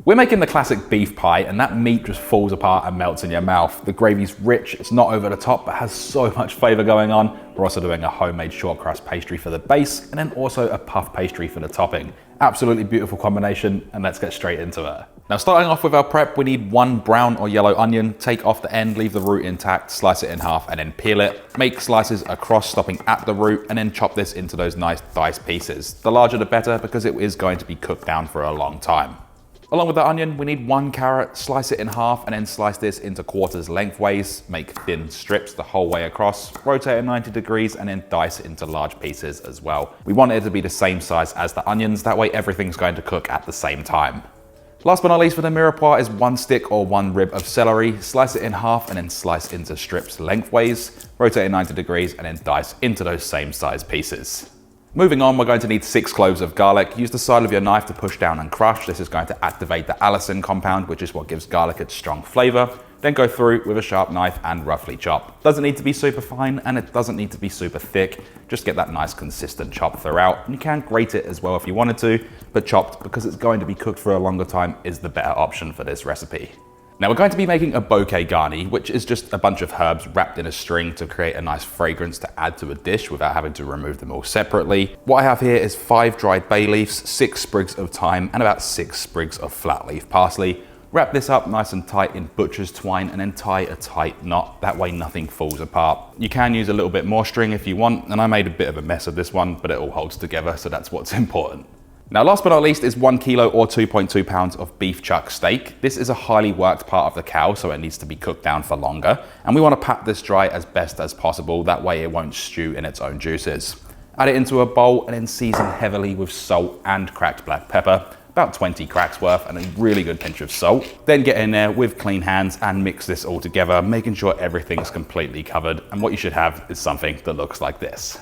We're making the classic beef pie, and that meat just falls apart and melts in your mouth. The gravy's rich, it's not over the top, but has so much flavor going on. We're also doing a homemade short crust pastry for the base, and then also a puff pastry for the topping. Absolutely beautiful combination, and let's get straight into it. Now, starting off with our prep, we need one brown or yellow onion. Take off the end, leave the root intact, slice it in half, and then peel it. Make slices across, stopping at the root, and then chop this into those nice diced pieces. The larger the better, because it is going to be cooked down for a long time. Along with the onion, we need one carrot, slice it in half, and then slice this into quarters lengthways. Make thin strips the whole way across, rotate at 90 degrees, and then dice it into large pieces as well. We want it to be the same size as the onions, that way everything's going to cook at the same time. Last but not least for the mirepoix is one stick or one rib of celery. Slice it in half and then slice into strips lengthways, rotate at 90 degrees, and then dice into those same size pieces. Moving on, we're going to need 6 cloves of garlic. Use the side of your knife to push down and crush. This is going to activate the allicin compound, which is what gives garlic its strong flavor. Then go through with a sharp knife and roughly chop. Doesn't need to be super fine, and it doesn't need to be super thick. Just get that nice consistent chop throughout. And you can grate it as well if you wanted to, but chopped, because it's going to be cooked for a longer time, is the better option for this recipe. Now we're going to be making a bouquet garni, which is just a bunch of herbs wrapped in a string to create a nice fragrance to add to a dish without having to remove them all separately. What I have here is 5 dried bay leaves, 6 sprigs of thyme, and about 6 sprigs of flat leaf parsley. Wrap this up nice and tight in butcher's twine and then tie a tight knot. That way nothing falls apart. You can use a little bit more string if you want, and I made a bit of a mess of this one, but it all holds together, so that's what's important. Now, last but not least is 1 kilo or 2.2 pounds of beef chuck steak. This is a highly worked part of the cow, so it needs to be cooked down for longer. And we want to pat this dry as best as possible. That way it won't stew in its own juices. Add it into a bowl and then season heavily with salt and cracked black pepper. About 20 cracks worth and a really good pinch of salt. Then get in there with clean hands and mix this all together, making sure everything's completely covered. And what you should have is something that looks like this.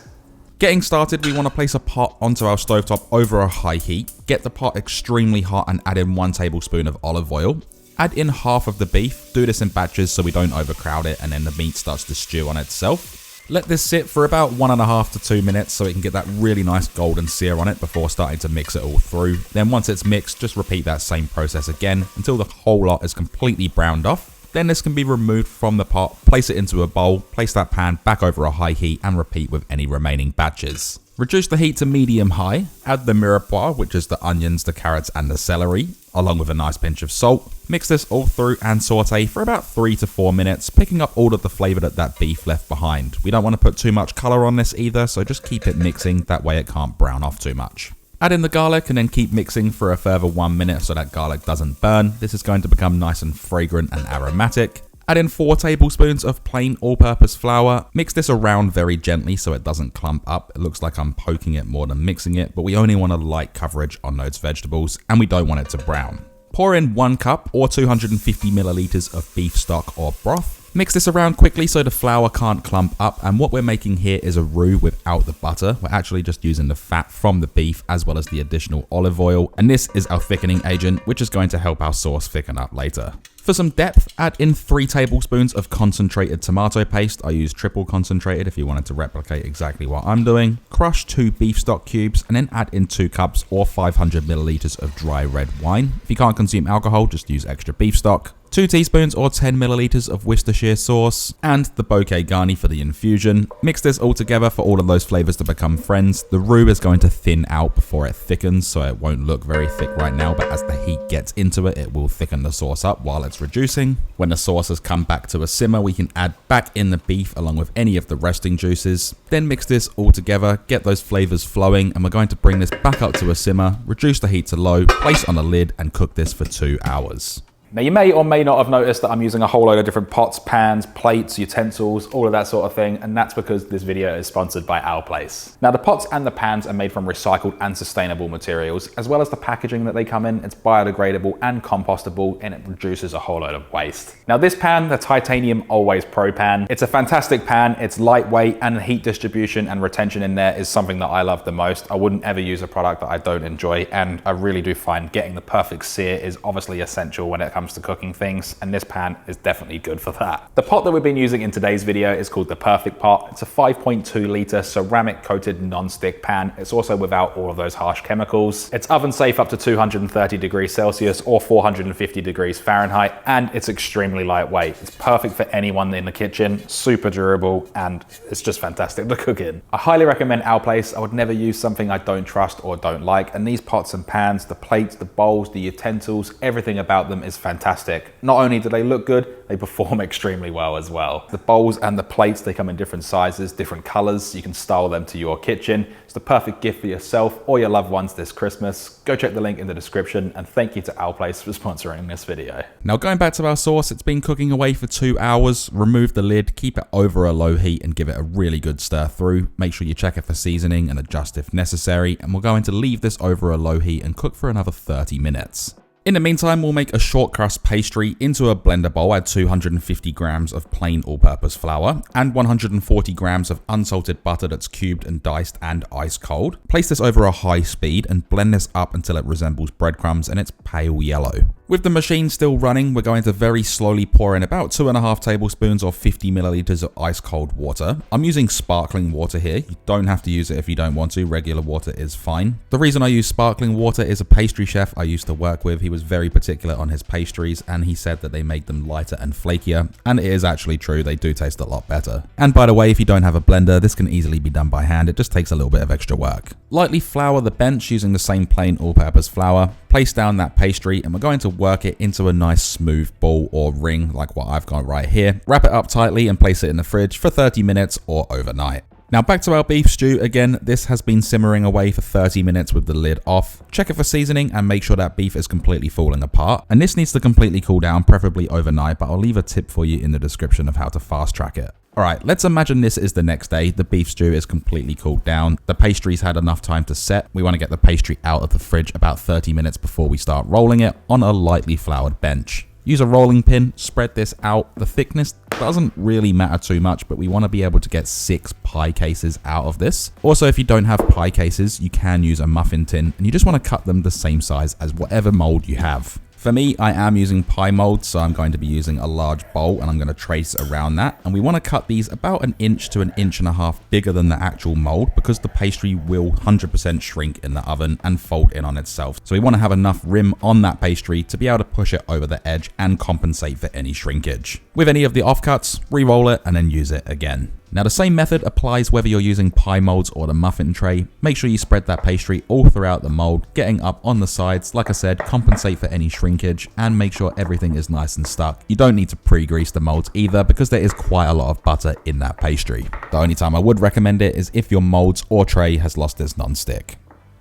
Getting started, we want to place a pot onto our stovetop over a high heat. Get the pot extremely hot and add in 1 tablespoon of olive oil. Add in half of the beef. Do this in batches so we don't overcrowd it and then the meat starts to stew on itself. Let this sit for about 1.5 to 2 minutes so it can get that really nice golden sear on it before starting to mix it all through. Then once it's mixed, just repeat that same process again until the whole lot is completely browned off. Then this can be removed from the pot, place it into a bowl, place that pan back over a high heat and repeat with any remaining batches. Reduce the heat to medium-high, add the mirepoix, which is the onions, the carrots and the celery, along with a nice pinch of salt. Mix this all through and saute for about 3 to 4 minutes, picking up all of the flavour that beef left behind. We don't want to put too much colour on this either, so just keep it mixing, that way it can't brown off too much. Add in the garlic and then keep mixing for a further 1 minute so that garlic doesn't burn. This is going to become nice and fragrant and aromatic. Add in 4 tablespoons of plain all-purpose flour. Mix this around very gently so it doesn't clump up. It looks like I'm poking it more than mixing it, but we only want a light coverage on those vegetables and we don't want it to brown. Pour in 1 cup or 250 milliliters of beef stock or broth. Mix this around quickly so the flour can't clump up, and what we're making here is a roux without the butter. We're actually just using the fat from the beef as well as the additional olive oil, and this is our thickening agent, which is going to help our sauce thicken up later. For some depth, add in 3 tablespoons of concentrated tomato paste. I use triple concentrated if you wanted to replicate exactly what I'm doing. Crush 2 beef stock cubes and then add in 2 cups or 500 milliliters of dry red wine. If you can't consume alcohol, just use extra beef stock. 2 teaspoons or 10 milliliters of Worcestershire sauce, and the bouquet garni for the infusion. Mix this all together for all of those flavors to become friends. The roux is going to thin out before it thickens, so it won't look very thick right now, but as the heat gets into it, it will thicken the sauce up while it's reducing. When the sauce has come back to a simmer, we can add back in the beef along with any of the resting juices. Then mix this all together, get those flavors flowing, and we're going to bring this back up to a simmer, reduce the heat to low, place on a lid, and cook this for 2 hours. Now you may or may not have noticed that I'm using a whole load of different pots, pans, plates, utensils, all of that sort of thing, and that's because this video is sponsored by Our Place. Now the pots and the pans are made from recycled and sustainable materials, as well as the packaging that they come in. It's biodegradable and compostable, and it reduces a whole load of waste. Now this pan, the Titanium Always Pro pan, it's a fantastic pan. It's lightweight, and the heat distribution and retention in there is something that I love the most. I wouldn't ever use a product that I don't enjoy, and I really do find getting the perfect sear is obviously essential when it comes comes to cooking things, and this pan is definitely good for that. The pot that we've been using in today's video is called the Perfect Pot. It's a 5.2 litre ceramic coated non-stick pan. It's also without all of those harsh chemicals. It's oven safe up to 230 degrees Celsius or 450 degrees Fahrenheit, and it's extremely lightweight. It's perfect for anyone in the kitchen, super durable, and it's just fantastic to cook in. I highly recommend our place. I would never use something I don't trust or don't like, and these pots and pans, the plates, the bowls, the utensils, everything about them is fantastic. Not only do they look good, they perform extremely well as well. The bowls and the plates, they come in different sizes, different colors. You can style them to your kitchen. It's the perfect gift for yourself or your loved ones this Christmas. Go check the link in the description, and thank you to Our Place for sponsoring this video. Now going back to our sauce, it's been cooking away for 2 hours. Remove the lid, keep it over a low heat and give it a really good stir through. Make sure you check it for seasoning and adjust if necessary, and we're going to leave this over a low heat and cook for another 30 minutes. In the meantime, we'll make a short crust pastry. Into a blender bowl, add 250 grams of plain all-purpose flour and 140 grams of unsalted butter that's cubed and diced and ice cold. Place this over a high speed and blend this up until it resembles breadcrumbs and it's pale yellow. With the machine still running, we're going to very slowly pour in about 2.5 tablespoons or 50 milliliters of ice cold water. I'm using sparkling water here. You don't have to use it if you don't want to. Regular water is fine. The reason I use sparkling water is a pastry chef I used to work with. He was very particular on his pastries, and he said that they make them lighter and flakier, and it is actually true. They do taste a lot better. And by the way, if you don't have a blender, this can easily be done by hand. It just takes a little bit of extra work. Lightly flour the bench using the same plain all-purpose flour. Place down that pastry, and we're going to work it into a nice smooth ball or ring like what I've got right here. Wrap it up tightly and place it in the fridge for 30 minutes or overnight. Now back to our beef stew. Again, this has been simmering away for 30 minutes with the lid off. Check it for seasoning and make sure that beef is completely falling apart. And this needs to completely cool down, preferably overnight, but I'll leave a tip for you in the description of how to fast track it. Alright, let's imagine this is the next day. The beef stew is completely cooled down. The pastry's had enough time to set. We want to get the pastry out of the fridge about 30 minutes before we start rolling it on a lightly floured bench. Use a rolling pin, spread this out. The thickness doesn't really matter too much, but we want to be able to get 6 pie cases out of this. Also, if you don't have pie cases, you can use a muffin tin, and you just want to cut them the same size as whatever mold you have. For me, I am using pie mold, so I'm going to be using a large bowl and I'm going to trace around that. And we want to cut these about 1 inch to 1.5 inches bigger than the actual mold, because the pastry will 100% shrink in the oven and fold in on itself. So we want to have enough rim on that pastry to be able to push it over the edge and compensate for any shrinkage. With any of the offcuts, re-roll it and then use it again. Now the same method applies whether you're using pie molds or the muffin tray. Make sure you spread that pastry all throughout the mold, getting up on the sides. Like I said, compensate for any shrinkage and make sure everything is nice and stuck. You don't need to pre-grease the molds either, because there is quite a lot of butter in that pastry. The only time I would recommend it is if your molds or tray has lost its non-stick.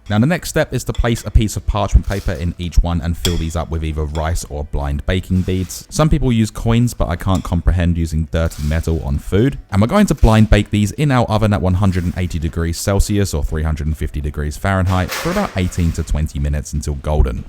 Now the next step is to place a piece of parchment paper in each one and fill these up with either rice or blind baking beads. Some people use coins, but I can't comprehend using dirty metal on food. And we're going to blind bake these in our oven at 180 degrees Celsius or 350 degrees Fahrenheit for about 18 to 20 minutes until golden.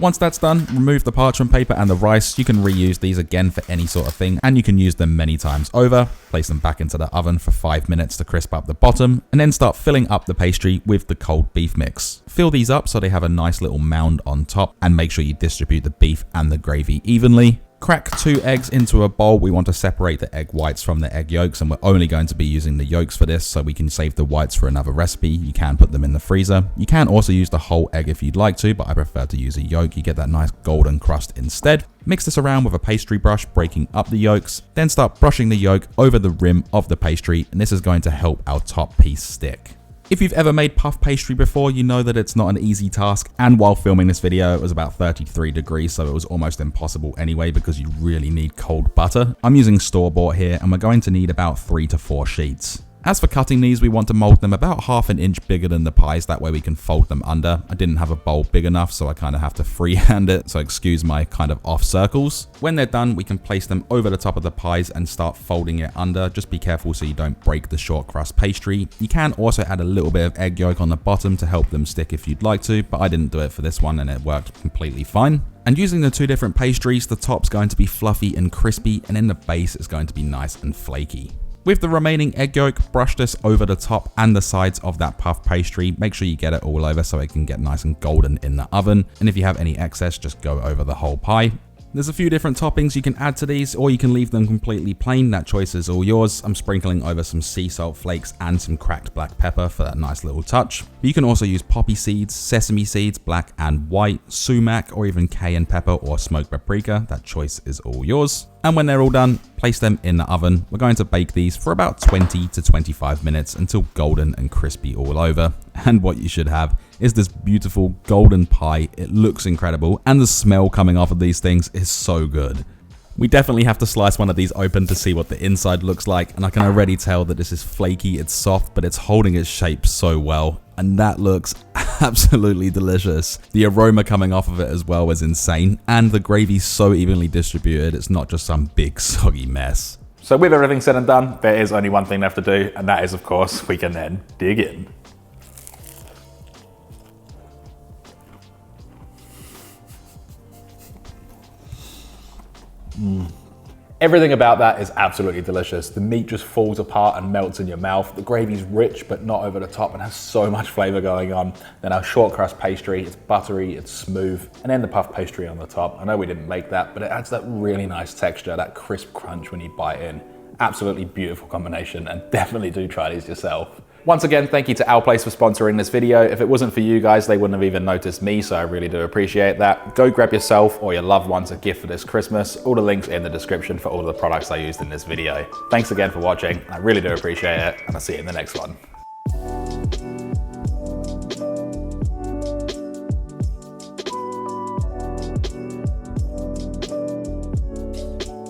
Once that's done, remove the parchment paper and the rice. You can reuse these again for any sort of thing, and you can use them many times over. Place them back into the oven for 5 minutes to crisp up the bottom, and then start filling up the pastry with the cold beef mix. Fill these up so they have a nice little mound on top, and make sure you distribute the beef and the gravy evenly. Crack 2 eggs into a bowl. We want to separate the egg whites from the egg yolks, and we're only going to be using the yolks for this, so we can save the whites for another recipe. You can put them in the freezer. You can also use the whole egg if you'd like to, but I prefer to use a yolk. You get that nice golden crust instead. Mix this around with a pastry brush, breaking up the yolks. Then start brushing the yolk over the rim of the pastry, and this is going to help our top piece stick. If you've ever made puff pastry before, you know that it's not an easy task, and while filming this video it was about 33 degrees, so it was almost impossible anyway because you really need cold butter. I'm using store-bought here, and we're going to need about 3 to 4 sheets. As for cutting these, we want to mold them about 1/2 inch bigger than the pies, that way we can fold them under. I didn't have a bowl big enough, so I kind of have to freehand it, so excuse my kind of off circles. When they're done, we can place them over the top of the pies and start folding it under. Just be careful so you don't break the short crust pastry. You can also add a little bit of egg yolk on the bottom to help them stick if you'd like to, but I didn't do it for this one and it worked completely fine. And using the 2 different pastries, the top's going to be fluffy and crispy, and then the base is going to be nice and flaky. With the remaining egg yolk, brush this over the top and the sides of that puff pastry. Make sure you get it all over so it can get nice and golden in the oven. And if you have any excess, just go over the whole pie. There's a few different toppings you can add to these, or you can leave them completely plain. That choice is all yours. I'm sprinkling over some sea salt flakes and some cracked black pepper for that nice little touch. But you can also use poppy seeds, sesame seeds, black and white, sumac, or even cayenne pepper or smoked paprika. That choice is all yours. And when they're all done, place them in the oven. We're going to bake these for about 20 to 25 minutes until golden and crispy all over. And what you should have is this beautiful golden pie. It looks incredible, and the smell coming off of these things is so good. We definitely have to slice one of these open to see what the inside looks like, and I can already tell that this is flaky, it's soft, but it's holding its shape so well, and that looks absolutely delicious. The aroma coming off of it as well is insane, and the gravy's so evenly distributed, it's not just some big soggy mess. So with everything said and done, there is only one thing left to do, and that is, of course, we can then dig in. Everything about that is absolutely delicious. The meat just falls apart and melts in your mouth. The gravy's rich but not over the top and has so much flavor going on. Then our short crust pastry, it's buttery, it's smooth. And then the puff pastry on the top. I know we didn't make that, but it adds that really nice texture, that crisp crunch when you bite in. Absolutely beautiful combination, and definitely do try these yourself. Once again, thank you to Our Place for sponsoring this video. If it wasn't for you guys, they wouldn't have even noticed me, so I really do appreciate that. Go grab yourself or your loved ones a gift for this Christmas. All the links in the description for all of the products I used in this video. Thanks again for watching. I really do appreciate it, and I'll see you in the next one.